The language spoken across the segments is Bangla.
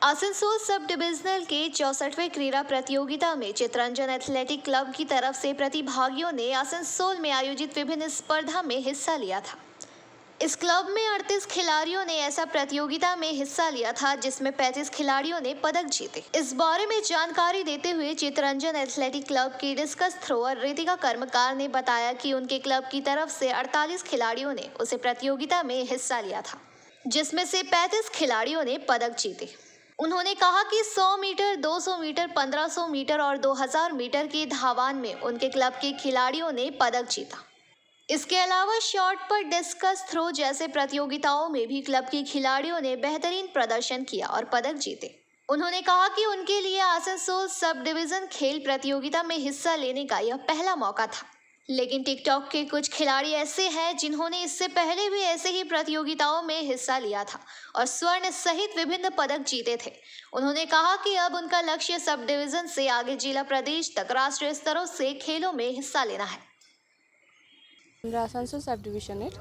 आसनसोल सब डिविजनल के 64वें क्रीड़ा प्रतियोगिता में चितरंजन एथलेटिक क्लब की तरफ से प्रतिभागियों ने आसनसोल में आयोजित विभिन्न स्पर्धा में हिस्सा लिया था। इस क्लब में 38 खिलाड़ियों ने ऐसा प्रतियोगिता में हिस्सा लिया था जिसमें 35 खिलाड़ियों ने पदक जीते। इस बारे में जानकारी देते हुए चितरंजन एथलेटिक क्लब की डिस्कस थ्रोअर रितिका कर्मकार ने बताया कि उनके क्लब की तरफ से 48 खिलाड़ियों ने उस प्रतियोगिता में हिस्सा लिया था, जिसमें से 35 खिलाड़ियों ने पदक जीते। उन्होंने कहा कि 100 मीटर, 200 मीटर, 1500 मीटर और 2000 मीटर के धावन में उनके क्लब के खिलाड़ियों ने पदक जीता। इसके अलावा शॉट पर, डिस्कस थ्रो जैसे प्रतियोगिताओं में भी क्लब के खिलाड़ियों ने बेहतरीन प्रदर्शन किया और पदक जीते। उन्होंने कहा कि उनके लिए आसनसोल सब डिवीजन खेल प्रतियोगिता में हिस्सा लेने का यह पहला मौका था, लेकिन टिकटॉक के कुछ खिलाड़ी ऐसे हैं जिन्होंने इससे पहले भी ऐसे ही प्रतियोगिताओं में हिस्सा लिया था और स्वर्ण सहित विभिन्न पदक जीते थे। उन्होंने कहा कि अब उनका लक्ष्य सब डिवीजन से आगे जिला, प्रदेश तक राष्ट्रीय स्तरों से खेलों में हिस्सा लेना है। আমরা আসানসোল সাব ডিভিশনের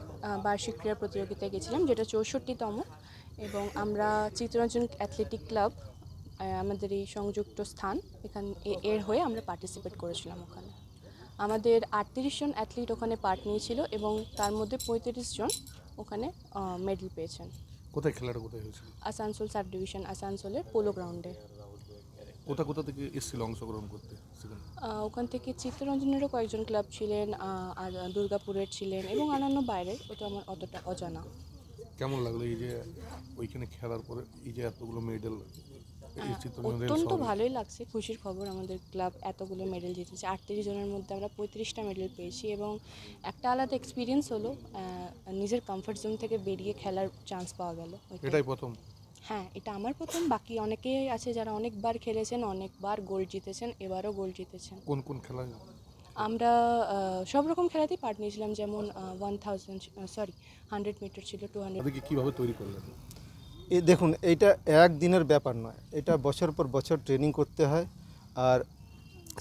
বার্ষিক ক্রীড়া প্রতিযোগিতায় গেছিলাম, যেটা 64তম, এবং আমরা চিত্তরঞ্জন অ্যাথলেটিক ক্লাব আমাদের এই সংযুক্ত স্থান এখানে এর হয়ে আমরা পার্টিসিপেট করেছিলাম। ওখানে আমাদের 38 জন অ্যাথলিট ওখানে পার্ট নিয়েছিল এবং তার মধ্যে 35 জন ওখানে মেডেল পেয়েছেন। কোথায় খেলাটা কোথায় হয়েছিল? আসানসোল সাব ডিভিশন, আসানসোলের পোলো গ্রাউন্ডে। কোথা থেকে এসেছিল অংশগ্রহণ করতে? ওখান থেকে চিত্তরঞ্জনেরও কয়েকজন ক্লাব ছিলেন, আর দুর্গাপুরের ছিলেন এবং অন্যান্য বাইরের, ওটা আমার অতটা অজানা। কেমন লাগলো এই যে ওইখানে খেলার পরে এই যে এতগুলো মেডেল? অত্যন্ত ভালোই লাগছে, খুশির খবর। আমাদের ক্লাব এতগুলো মেডেল জিতেছে, 38 জনের মধ্যে আমরা 35টা মেডেল পেয়েছি এবং একটা আলাদা এক্সপিরিয়েন্স হলো, নিজের কমফর্ট জোন থেকে বেরিয়ে খেলার চান্স পাওয়া গেল। এটাই প্রথম? হ্যাঁ, এটা আমার প্রথম। বাকি অনেকেই আছে যারা অনেকবার খেলেছেন, অনেকবার গোল্ড জিতেছেন, এবারও গোল্ড জিতেছেন। কোন কোন খেলায়? আমরা সব রকম খেলাতেই পার্ট নিয়েছিলাম, যেমন 100 মিটার ছিল, 200। কীভাবে তৈরি করলেন? এই দেখুন, এইটা একদিনের ব্যাপার নয়, এটা বছর পর বছর ট্রেনিং করতে হয়। আর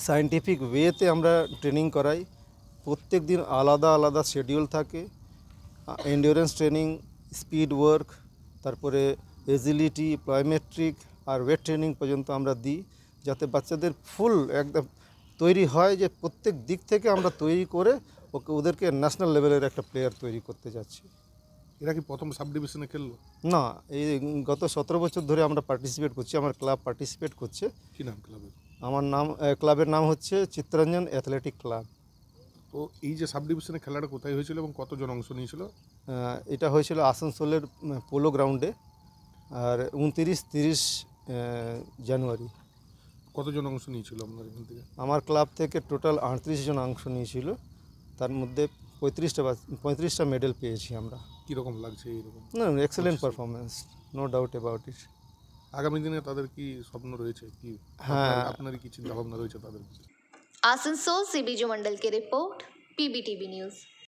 সায়েন্টিফিক ওয়েতে আমরা ট্রেনিং করাই। প্রত্যেক দিন আলাদা আলাদা শিডিউল থাকে। এন্ডিওরেন্স ট্রেনিং, স্পিড ওয়ার্ক, তারপরে এজিলিটি, প্লায়োমেট্রিক আর ওয়েট ট্রেনিং পর্যন্ত আমরা দিই, যাতে বাচ্চাদের ফুল একদম তৈরি হয় যে প্রত্যেক দিক থেকে আমরা তৈরি করে ওদেরকে ন্যাশনাল লেভেলের একটা প্লেয়ার তৈরি করতে যাচ্ছি। এরা কি প্রথম সাব ডিভিশনে খেললো? না, এই গত 17 বছর ধরে আমরা পার্টিসিপেট করছি, আমার ক্লাব পার্টিসিপেট করছে। কী নাম ক্লাবের? আমার নাম, ক্লাবের নাম হচ্ছে চিত্তরঞ্জন অ্যাথলেটিক ক্লাব। তো এই যে সাব ডিভিশনে খেলাটা কোথায় হয়েছিল এবং কতজন অংশ নিয়েছিল? এটা হয়েছিল আসানসোলের পোলো গ্রাউন্ডে, আর 29-30 জানুয়ারি। কতজন অংশ নিয়েছিল আপনার এখান থেকে? আমার ক্লাব থেকে টোটাল 38 জন অংশ নিয়েছিল, তার মধ্যে 35টা মেডেল পেয়েছি আমরা। কীরকম লাগছে এইরকম? না, excellent performance, no doubt about it. আগামী দিনে তাদের কি স্বপ্ন রয়েছে? কি হ্যাঁ, আপনার কি চিন্তা ভাবনা রয়েছে তাদের? आसनसोल से बीजू मंडल की रिपोर्ट, PBTV न्यूज़।